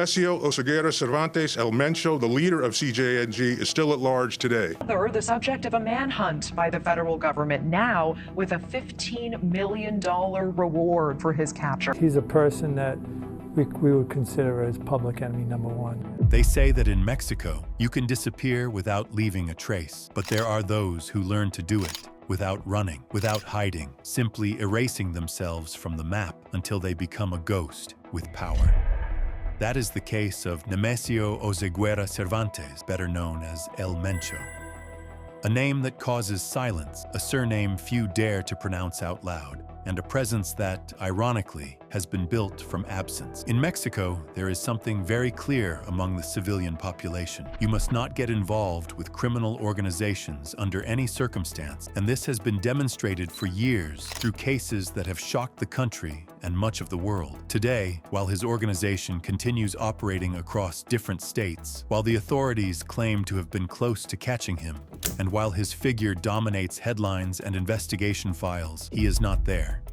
Nemesio Oseguera Cervantes El Mencho, the leader of CJNG, is still at large today. The subject of a manhunt by the federal government now with a $15 million reward for his capture. He's a person that we would consider as public enemy number one. They say that in Mexico, you can disappear without leaving a trace, but there are those who learn to do it without running, without hiding, simply erasing themselves from the map until they become a ghost with power. That is the case of Nemesio Oseguera Cervantes, better known as El Mencho. A name that causes silence, a surname few dare to pronounce out loud, and a presence that, ironically, has been built from absence. In Mexico, there is something very clear among the civilian population. You must not get involved with criminal organizations under any circumstance, and this has been demonstrated for years through cases that have shocked the country and much of the world. Today, while his organization continues operating across different states, while the authorities claim to have been close to catching him, and while his figure dominates headlines and investigation files, he is not there.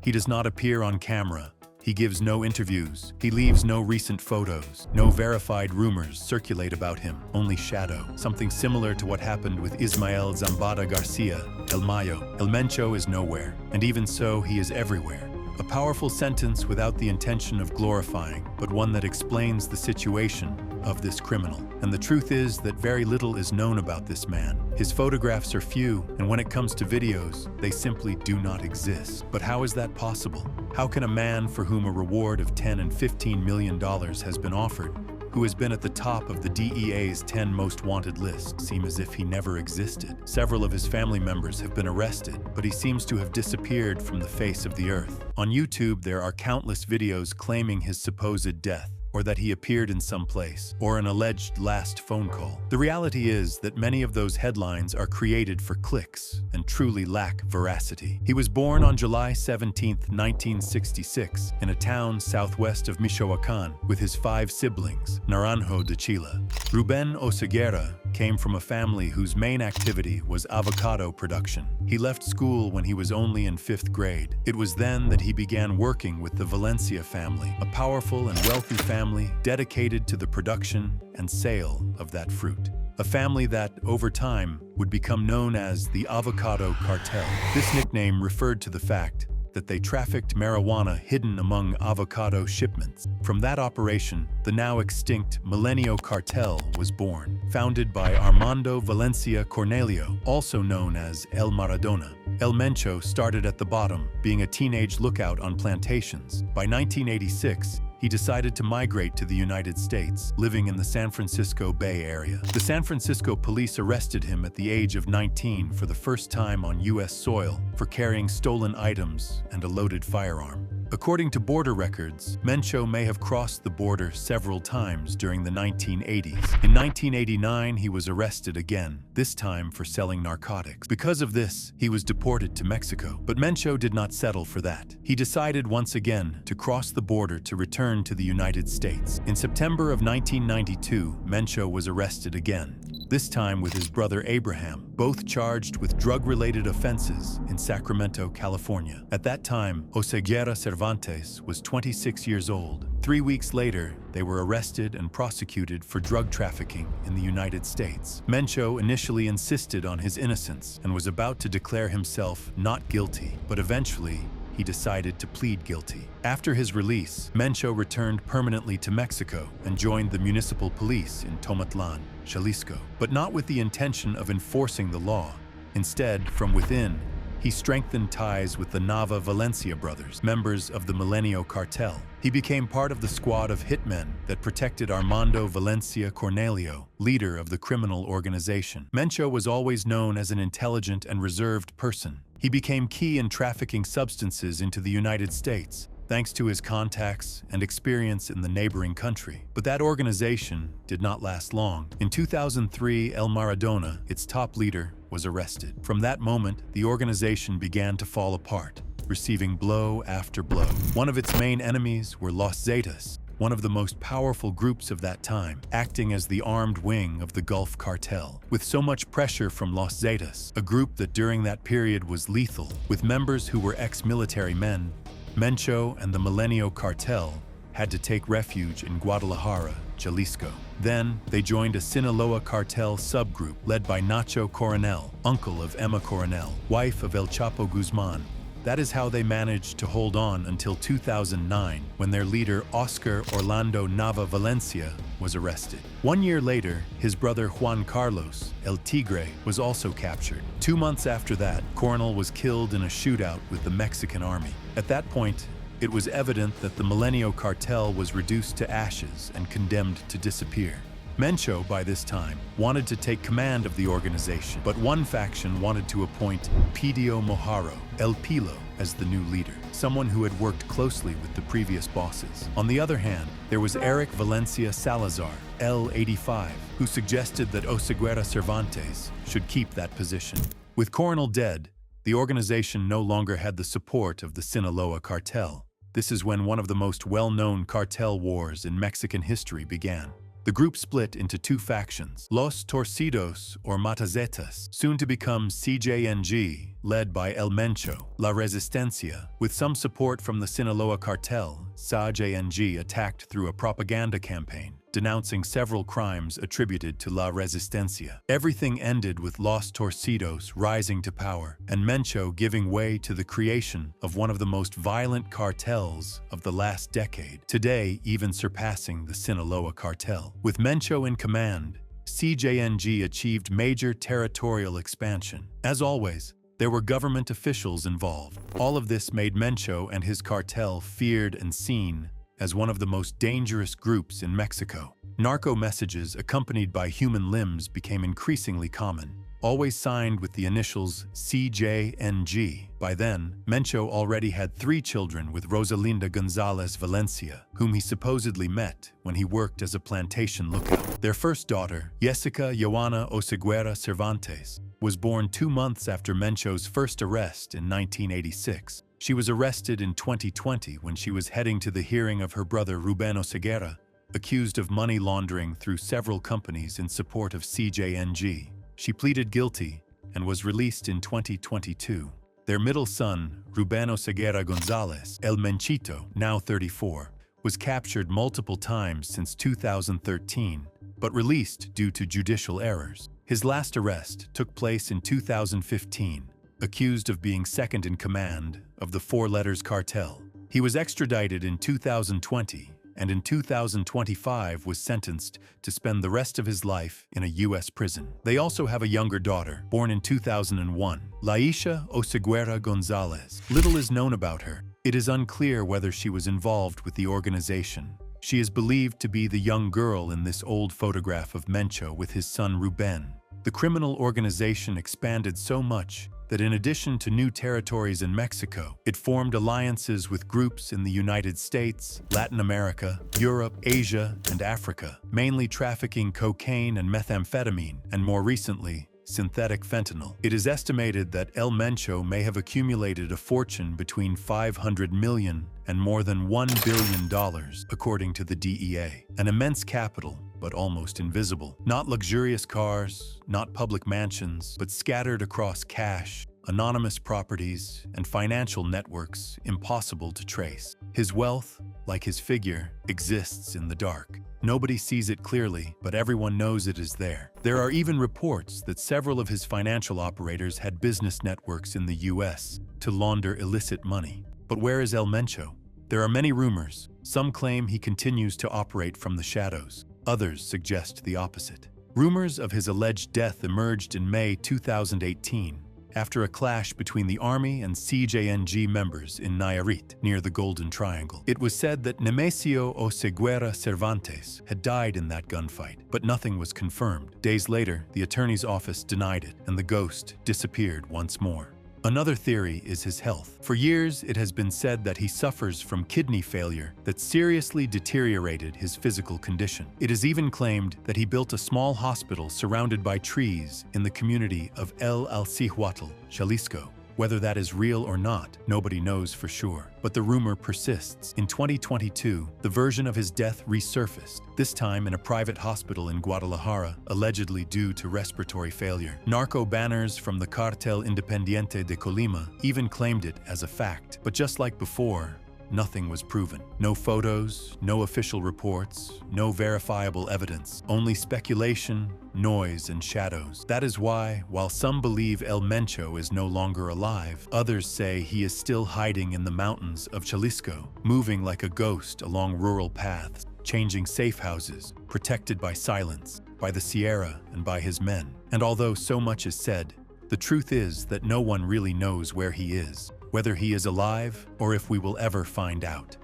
He does not appear on camera. He gives no interviews. He leaves no recent photos. No verified rumors circulate about him, only shadow. Something similar to what happened with Ismael Zambada Garcia, El Mayo. El Mencho is nowhere, and even so, he is everywhere. A powerful sentence without the intention of glorifying, but one that explains the situation of this criminal. And the truth is that very little is known about this man. His photographs are few, and when it comes to videos, they simply do not exist. But how is that possible? How can a man for whom a reward of $10 and $15 million has been offered, who has been at the top of the DEA's 10 most wanted list, seem as if he never existed? Several of his family members have been arrested, but he seems to have disappeared from the face of the earth. On YouTube, there are countless videos claiming his supposed death, or that he appeared in some place, or an alleged last phone call. The reality is that many of those headlines are created for clicks and truly lack veracity. He was born on July 17, 1966, in a town southwest of Michoacán with his 5 siblings, Naranjo de Chila. Ruben Oseguera came from a family whose main activity was avocado production. He left school when he was only in 5th grade. It was then that he began working with the Valencia family, a powerful and wealthy family dedicated to the production and sale of that fruit. A family that, over time, would become known as the avocado cartel. This nickname referred to the fact that they trafficked marijuana hidden among avocado shipments. From that operation, the now extinct Milenio Cartel was born, founded by Armando Valencia Cornelio, also known as El Maradona. El Mencho started at the bottom, being a teenage lookout on plantations. By 1986, he decided to migrate to the United States, living in the San Francisco Bay Area. The San Francisco police arrested him at the age of 19 for the first time on U.S. soil for carrying stolen items and a loaded firearm. According to border records, Mencho may have crossed the border several times during the 1980s. In 1989, he was arrested again, this time for selling narcotics. Because of this, he was deported to Mexico. But Mencho did not settle for that. He decided once again to cross the border to return to the United States. In September of 1992, Mencho was arrested again, this time with his brother Abraham, both charged with drug-related offenses in Sacramento, California. At that time, Oseguera Cervantes was 26 years old. 3 weeks later, they were arrested and prosecuted for drug trafficking in the United States. Mencho initially insisted on his innocence and was about to declare himself not guilty, but eventually, he decided to plead guilty. After his release, Mencho returned permanently to Mexico and joined the municipal police in Tomatlan, Jalisco, but not with the intention of enforcing the law. Instead, from within, he strengthened ties with the Nava Valencia brothers, members of the Milenio Cartel. He became part of the squad of hitmen that protected Armando Valencia Cornelio, leader of the criminal organization. Mencho was always known as an intelligent and reserved person. He became key in trafficking substances into the United States, thanks to his contacts and experience in the neighboring country. But that organization did not last long. In 2003, El Maradona, its top leader, was arrested. From that moment, the organization began to fall apart, receiving blow after blow. One of its main enemies were Los Zetas, one of the most powerful groups of that time, acting as the armed wing of the Gulf Cartel. With so much pressure from Los Zetas, a group that during that period was lethal, with members who were ex-military men, Mencho and the Milenio Cartel had to take refuge in Guadalajara, Jalisco. Then, they joined a Sinaloa cartel subgroup led by Nacho Coronel, uncle of Emma Coronel, wife of El Chapo Guzman. That is how they managed to hold on until 2009, when their leader Oscar Orlando Nava Valencia was arrested. 1 year later, his brother Juan Carlos, El Tigre, was also captured. 2 months after that, Coronel was killed in a shootout with the Mexican army. At that point, it was evident that the Milenio cartel was reduced to ashes and condemned to disappear. Mencho, by this time, wanted to take command of the organization, but one faction wanted to appoint Pidio Mojaro, El Pilo, as the new leader, someone who had worked closely with the previous bosses. On the other hand, there was Eric Valencia Salazar, L85, who suggested that Oseguera Cervantes should keep that position. With Coronel dead, the organization no longer had the support of the Sinaloa cartel. This is when one of the most well-known cartel wars in Mexican history began. The group split into two factions, Los Torcidos or Matazetas, soon to become CJNG, led by El Mencho, La Resistencia. With some support from the Sinaloa cartel, CJNG attacked through a propaganda campaign, denouncing several crimes attributed to La Resistencia. Everything ended with Los Torcidos rising to power and Mencho giving way to the creation of one of the most violent cartels of the last decade, today even surpassing the Sinaloa cartel. With Mencho in command, CJNG achieved major territorial expansion. As always, there were government officials involved. All of this made Mencho and his cartel feared and seen as one of the most dangerous groups in Mexico. Narco messages accompanied by human limbs became increasingly common, always signed with the initials CJNG. By then, Mencho already had 3 children with Rosalinda Gonzalez Valencia, whom he supposedly met when he worked as a plantation lookout. Their first daughter, Jessica Joana Oseguera Cervantes, was born 2 months after Mencho's first arrest in 1986. She was arrested in 2020 when she was heading to the hearing of her brother Ruben Oseguera, accused of money laundering through several companies in support of CJNG. She pleaded guilty and was released in 2022. Their middle son, Ruben Oseguera Gonzalez, El Menchito, now 34, was captured multiple times since 2013, but released due to judicial errors. His last arrest took place in 2015, accused of being second in command of the Four Letters Cartel. He was extradited in 2020 and in 2025 was sentenced to spend the rest of his life in a U.S. prison. They also have a younger daughter, born in 2001, Laisha Oseguera Gonzalez. Little is known about her. It is unclear whether she was involved with the organization. She is believed to be the young girl in this old photograph of Mencho with his son Ruben. The criminal organization expanded so much that in addition to new territories in Mexico, it formed alliances with groups in the United States, Latin America, Europe, Asia, and Africa, mainly trafficking cocaine and methamphetamine, and more recently, synthetic fentanyl. It is estimated that El Mencho may have accumulated a fortune between $500 million and more than $1 billion, according to the DEA. An immense capital, but almost invisible. Not luxurious cars, not public mansions, but scattered across cash, anonymous properties, and financial networks impossible to trace. His wealth, like his figure, exists in the dark. Nobody sees it clearly, but everyone knows it is there. There are even reports that several of his financial operators had business networks in the US to launder illicit money. But where is El Mencho? There are many rumors. Some claim he continues to operate from the shadows. Others suggest the opposite. Rumors of his alleged death emerged in May 2018 after a clash between the Army and CJNG members in Nayarit, near the Golden Triangle. It was said that Nemesio Oseguera Cervantes had died in that gunfight, but nothing was confirmed. Days later, the attorney's office denied it, and the ghost disappeared once more. Another theory is his health. For years, it has been said that he suffers from kidney failure that seriously deteriorated his physical condition. It is even claimed that he built a small hospital surrounded by trees in the community of El Alcihuatl, Jalisco. Whether that is real or not, nobody knows for sure. But the rumor persists. In 2022, the version of his death resurfaced, this time in a private hospital in Guadalajara, allegedly due to respiratory failure. Narco banners from the Cartel Independiente de Colima even claimed it as a fact. But just like before, nothing was proven. No photos, no official reports, no verifiable evidence, only speculation, noise, and shadows. That is why, while some believe El Mencho is no longer alive, others say he is still hiding in the mountains of Jalisco, moving like a ghost along rural paths, changing safe houses, protected by silence, by the Sierra, and by his men. And although so much is said, the truth is that no one really knows where he is, whether he is alive or if we will ever find out.